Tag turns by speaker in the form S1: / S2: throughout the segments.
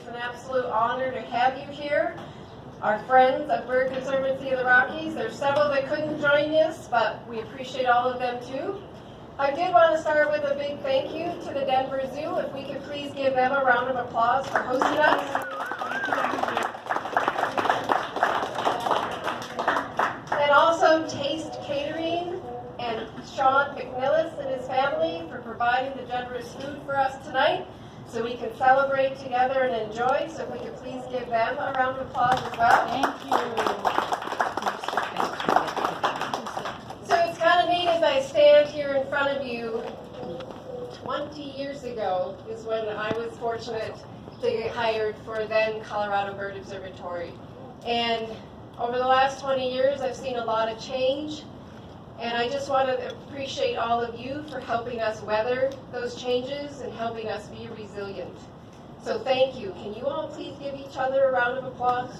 S1: an absolute honor to have you here. Our friends of Conservancy of the Rockies, there's several that couldn't join us, but we appreciate all of them too. I did want to start with a big thank you to the Denver Zoo. If we could please give them a round of applause for hosting us. And also Taste Catering and Sean McNillis and his family for providing the generous food for us tonight so we can celebrate together and enjoy. So if we could please give them a round of applause as well.
S2: Thank you.
S1: So it's kind of neat as I stand here in front of you. 20 years ago is when I was fortunate to get hired for then Colorado Bird Observatory. And over the last 20 years, I've seen a lot of change. And I just want to appreciate all of you for helping us weather those changes and helping us be resilient. So thank you. Can you all please give each other a round of applause?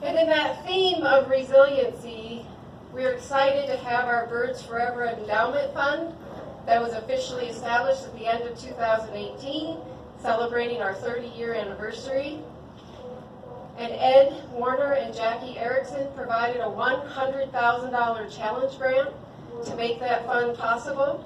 S1: And in that theme of resiliency, we're excited to have our Birds Forever Endowment Fund that was officially established at the end of 2018, celebrating our 30-year anniversary. And Ed Warner and Jackie Erickson provided a $100,000 challenge grant to make that fund possible.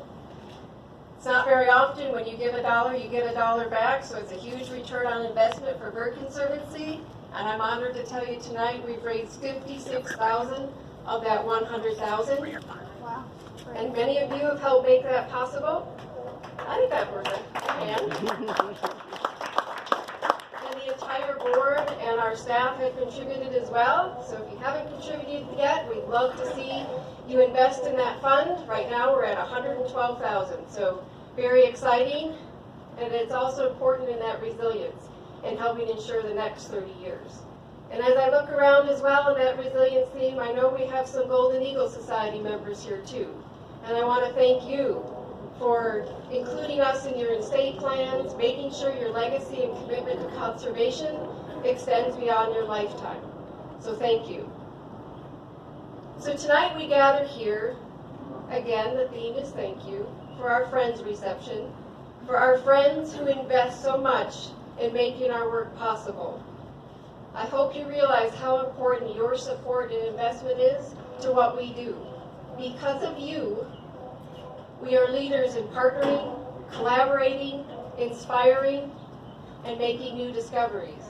S1: It's not very often when you give $1, you get $1 back, so it's a huge return on investment for Bird Conservancy. And I'm honored to tell you tonight we've raised $56,000 of that $100,000.
S2: Wow.
S1: And many of you have helped make that possible. I think that works. And the entire board and our staff have contributed as well. So if you haven't contributed yet, we'd love to see you invest in that fund. Right now we're at $112,000. So very exciting. And it's also important in that resilience and helping ensure the next 30 years. And as I look around as well in that resilience theme, I know we have some Golden Eagle Society members here too. And I want to thank you for including us in your estate plans, making sure your legacy and commitment to conservation extends beyond your lifetime. So thank you. So tonight we gather here, again, the theme is thank you, for our Friends reception, for our friends who invest so much in making our work possible. I hope you realize how important your support and investment is to what we do. Because of you, we are leaders in partnering, collaborating, inspiring, and making new discoveries.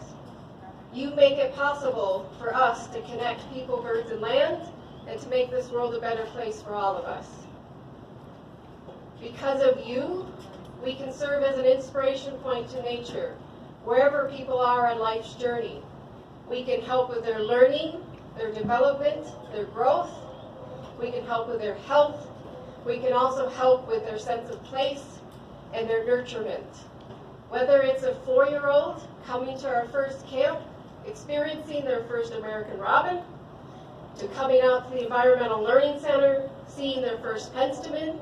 S1: You make it possible for us to connect people, birds, and land, and to make this world a better place for all of us. Because of you, we can serve as an inspiration point to nature, wherever people are on life's journey. We can help with their learning, their development, their growth. We can help with their health. We can also help with their sense of place and their nurturement. Whether it's a 4-year-old coming to our first camp, experiencing their first American robin, to coming out to the Environmental Learning Center, seeing their first penstemon,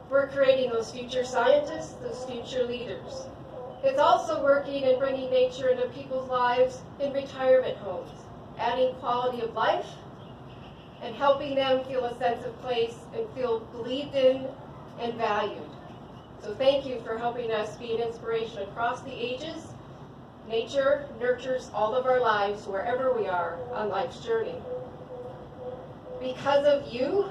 S1: we're creating those future scientists, those future leaders. It's also working and bringing nature into people's lives in retirement homes, adding quality of life, and helping them feel a sense of place and feel believed in and valued. So thank you for helping us be an inspiration across the ages. Nature nurtures all of our lives wherever we are on life's journey. Because of you,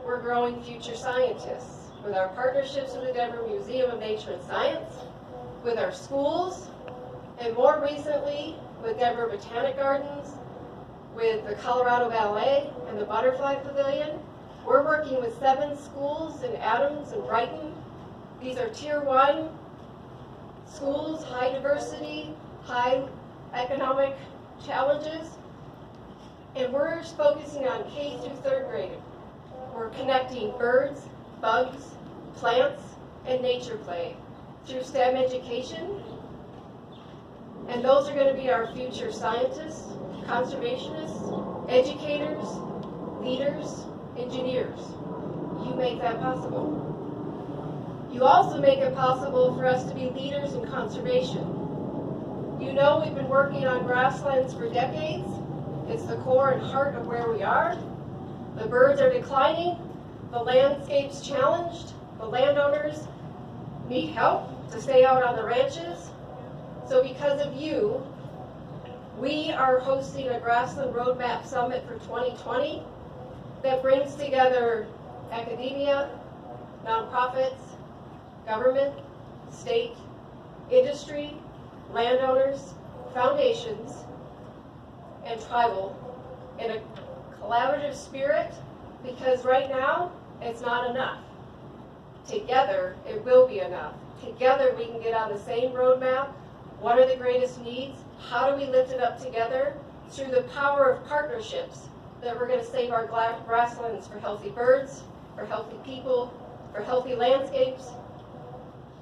S1: we're growing future scientists with our partnerships with the Denver Museum of Nature and Science, with our schools, and more recently with Denver Botanic Gardens, with the Colorado Ballet and the Butterfly Pavilion. We're working with 7 schools in Adams and Brighton. These are Tier 1 schools, high diversity, high economic challenges. And we're focusing on K through 3rd grade. We're connecting birds, bugs, plants, and nature play through STEM education. And those are going to be our future scientists, conservationists, educators, leaders, engineers. You make that possible. You also make it possible for us to be leaders in conservation. You know we've been working on grasslands for decades. It's the core and heart of where we are. The birds are declining, the landscape's challenged, The landowners need help to stay out on the ranches. So because of you, we are hosting a Grassland Roadmap Summit for 2020 that brings together academia, nonprofits, government, state, industry, landowners, foundations, and tribal in a collaborative spirit, because right now it's not enough. Together it will be enough. Together we can get on the same roadmap. What are the greatest needs? How do we lift it up together? Through the power of partnerships, that we're going to save our grasslands for healthy birds, for healthy people, for healthy landscapes,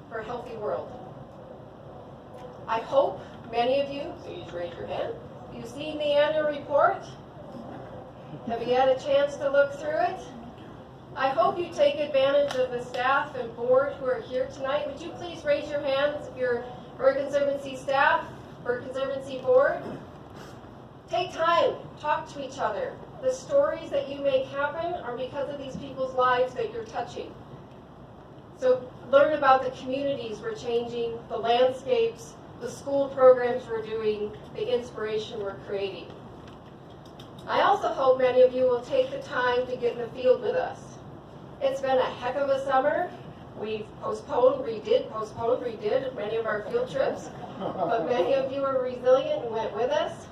S1: for a healthy world. I hope many of you, please raise your hand, you've seen the annual report. Have you had a chance to look through it? I hope you take advantage of the staff and board who are here tonight. Would you please raise your hands if you're VerConservancy staff, VerConservancy board? Take time, talk to each other. The stories that you make happen are because of these people's lives that you're touching. So learn about the communities we're changing, the landscapes, the school programs we're doing, the inspiration we're creating. I also hope many of you will take the time to get in the field with us. It's been a heck of a summer. We've postponed, redid many of our field trips, but many of you were resilient and went with us.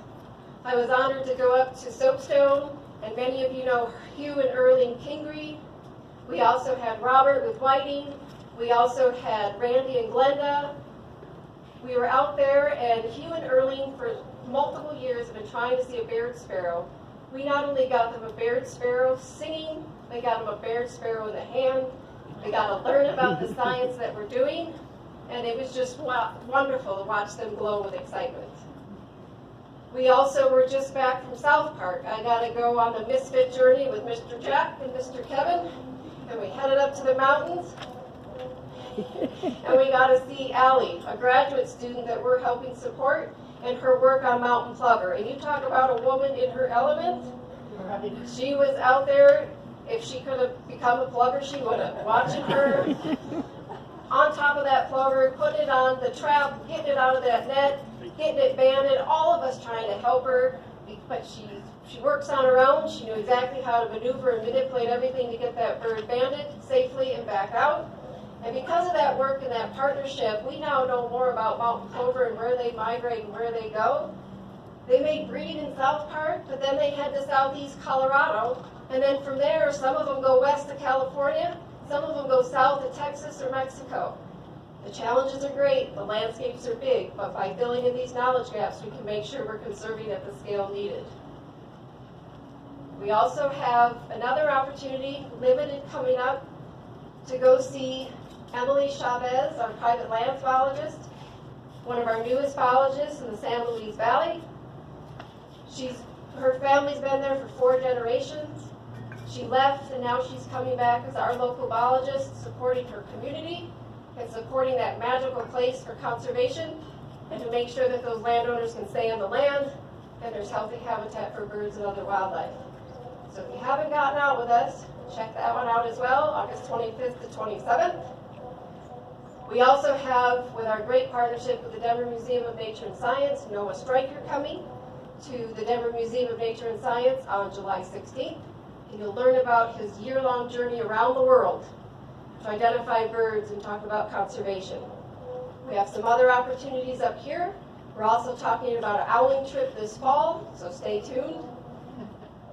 S1: I was honored to go up to Soapstone, and many of you know Hugh and Erling Kingery. We also had Robert with Whiting. We also had Randy and Glenda. We were out there, and Hugh and Erling for multiple years have been trying to see a Baird sparrow. We not only got them a Baird sparrow singing, they got them a Baird sparrow in the hand. They got to learn about the science that we're doing, and it was just wonderful to watch them glow with excitement. We also were just back from South Park. I got to go on a misfit journey with Mr. Jack and Mr. Kevin, and we headed up to the mountains, and we got to see Allie, a graduate student that we're helping support, and her work on mountain plover. And you talk about a woman in her element. She was out there. If she could have become a plover, she would have. Watching her on top of that plover, putting it on the trap, getting it out of that net, getting it banded, all of us trying to help her. But she works on her own. She knew exactly how to maneuver and manipulate everything to get that bird banded safely and back out. And because of that work and that partnership, we now know more about mountain plover and where they migrate and where they go. They may breed in South Park, but then they head to southeast Colorado. And then from there, some of them go west to California, some of them go south to Texas or Mexico. The challenges are great, the landscapes are big, but by filling in these knowledge gaps, we can make sure we're conserving at the scale needed. We also have another opportunity, limited coming up, to go see Emily Chavez, our private lands biologist, one of our newest biologists in the San Luis Valley. Her family's been there for 4 generations. She left, and now she's coming back as our local biologist, supporting her community and supporting that magical place for conservation, and to make sure that those landowners can stay on the land and there's healthy habitat for birds and other wildlife. So if you haven't gotten out with us, check that one out as well, August 25th to 27th. We also have, with our great partnership with the Denver Museum of Nature and Science, Noah Stryker coming to the Denver Museum of Nature and Science on July 16th. And you'll learn about his year-long journey around the world to identify birds and talk about conservation. We have some other opportunities up here. We're also talking about an owling trip this fall, so stay tuned.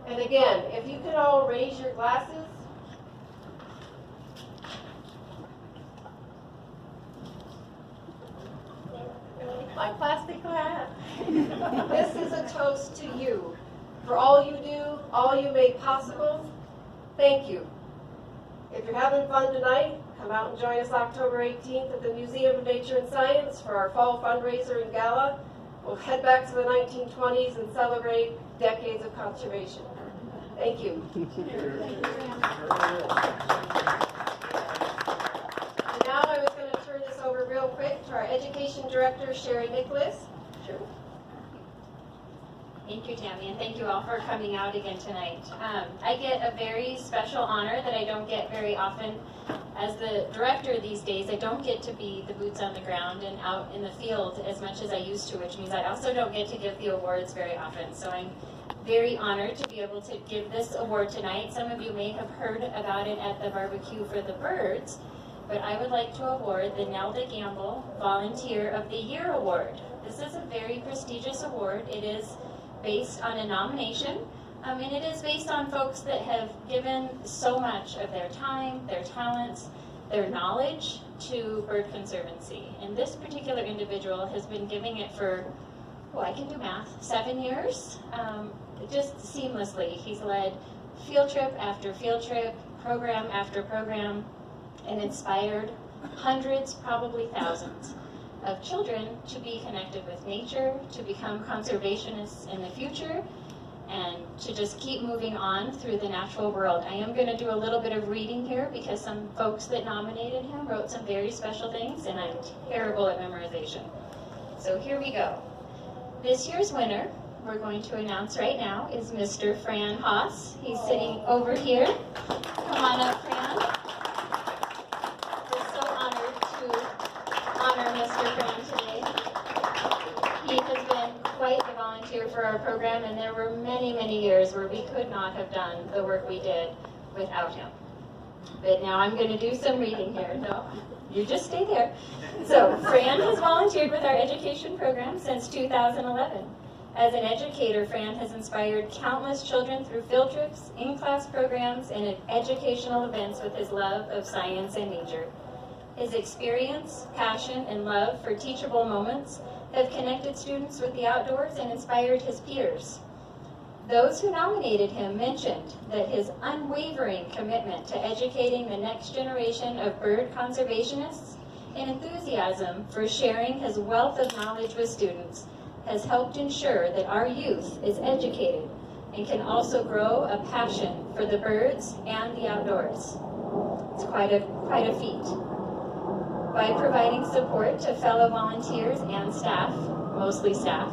S1: And again, if you could all raise your glasses. My plastic glass. This is a toast to you. For all you do, all you make possible, thank you. If you're having fun tonight, come out and join us October 18th at the Museum of Nature and Science for our fall fundraiser and gala. We'll head back to the 1920s and celebrate decades of conservation. Thank you. And now I was going to turn this over real quick to our Education Director, Sherry Nickolaus. Sure.
S2: Thank you, Tammy, and thank you all for coming out again tonight. I get a very special honor that I don't get very often. As the director these days, I don't get to be the boots on the ground and out in the field as much as I used to, which means I also don't get to give the awards very often. So I'm very honored to be able to give this award tonight. Some of you may have heard about it at the barbecue for the birds, but I would like to award the Nelda Gamble Volunteer of the Year Award. This is a very prestigious award. It is based on a nomination, and it is based on folks that have given so much of their time, their talents, their knowledge to Bird Conservancy. And this particular individual has been giving it for, oh, I can do math, 7 years, just seamlessly. He's led field trip after field trip, program after program, and inspired hundreds, probably thousands, of children to be connected with nature, to become conservationists in the future, and to just keep moving on through the natural world. I am going to do a little bit of reading here because some folks that nominated him wrote some very special things, and I'm terrible at memorization. So here we go. This year's winner, we're going to announce right now, is Mr. Fran Haas. He's sitting over here. Come on up, Fran. We're so honored to honor Mr. Fran today. He has been quite the volunteer for our program, and there were many, many years where we could not have done the work we did without him. But now I'm going to do some reading here. No, you just stay there. So, Fran has volunteered with our education program since 2011. As an educator, Fran has inspired countless children through field trips, in-class programs, and educational events with his love of science and nature. His experience, passion, and love for teachable moments have connected students with the outdoors and inspired his peers. Those who nominated him mentioned that his unwavering commitment to educating the next generation of bird conservationists and enthusiasm for sharing his wealth of knowledge with students has helped ensure that our youth is educated and can also grow a passion for the birds and the outdoors. It's quite a feat. By providing support to fellow volunteers and staff, mostly staff,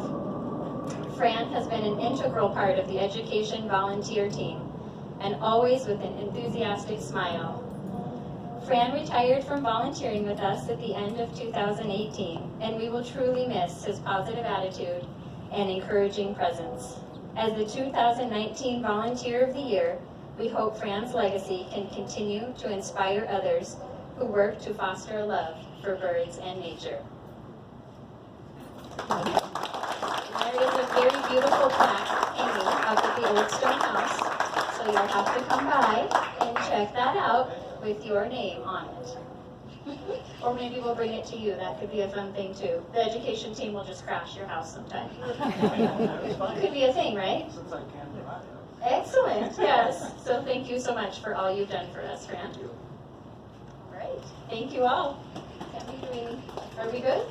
S2: Fran has been an integral part of the education volunteer team, and always with an enthusiastic smile. Fran retired from volunteering with us at the end of 2018, and we will truly miss his positive attitude and encouraging presence. As the 2019 Volunteer of the Year, we hope Fran's legacy can continue to inspire others who work to foster a love for birds and nature. And there is a very beautiful plaque hanging up at the old stone house, so you'll have to come by and check that out with your name on it. Or maybe we'll bring it to you. That could be a fun thing too. The education team will just crash your house sometime. Could be a thing, right? Excellent, yes. So thank you so much for all you've done for us, Fran. All right, thank you all. Are we good?